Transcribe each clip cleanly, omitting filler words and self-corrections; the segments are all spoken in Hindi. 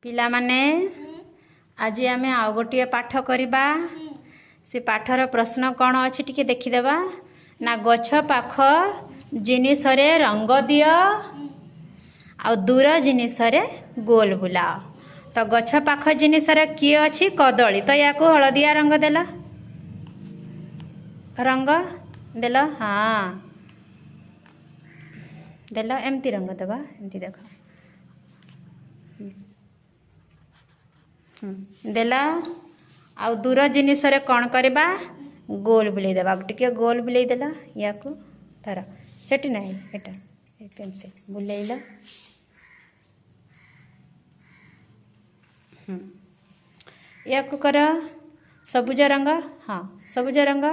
पिला माने आज आम आउ गोटे पाठ करवा से पाठर प्रश्न कौन अच्छी टिके देखीदेवा ना गछ पाख जिनिस रंग दिय आ दूर जिनिस गोल बुलाओ। तो गछ पाख जिनिस किए अच्छी कदली तो या हलदिया रंग देल रंग देल हाँ देल एमती रंग देवा एमती देख देला आउ दूर जिनिस कौन करवा गोल बुले देवा टिके गोल बुले देला या धर सेठी नहीं एटा पेंसिल बुलेला या कर सबुज रंग हाँ सबुज रंग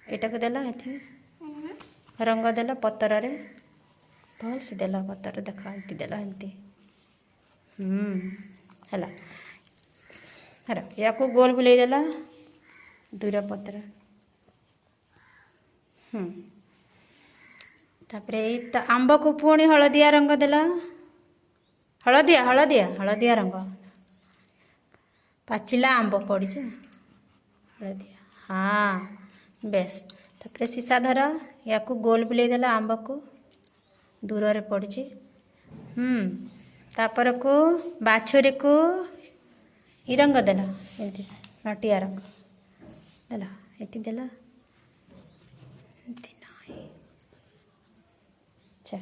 एटा को देला एथि रंग देला पतर रे भल से देला पतर देखा एमती देला एमती है हर या गोल बुले देला दूर पत्र तापरे आंब को पुणी हलदिया रंग देला हलदिया हलदिया हलदिया रंग पाचिला आंब पड़ी हलदिया हाँ बेस तापरे सीसा धर या गोल बुले देला आंब को दूर रे पड़ी तापर को बाछुरी को ई रंग देला एमती नटिया रंग देला एती देला एती नहीं अच्छा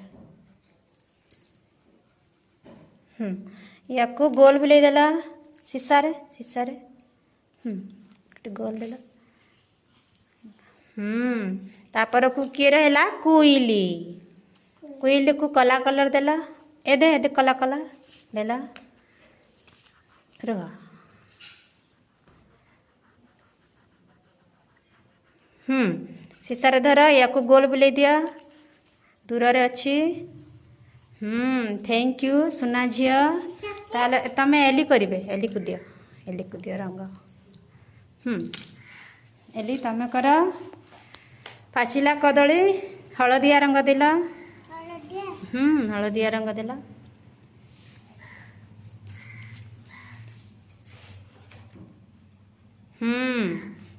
या गोल बुले देला सीसा रे गोल देला तापर को किए रहला कोइली कोइली को कला कलर देला ए दे कला कलर देला रहा सीसार धर या गोल बुले दिया दूर रे अच्छी थैंक यू सुना झियो ताले तमे एली करिवे एली को दियो रंग एली तमे कर पाचिला कदली हलदिया रंग देला हलदिया रंग देला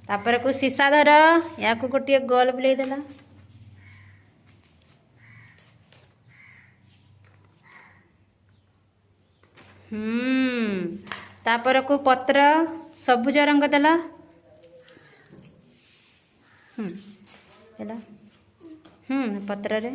तापर को सीसा धर या गोटे गोल बुले देला तापर को पत्र सबुज रंग देला देला पत्र रे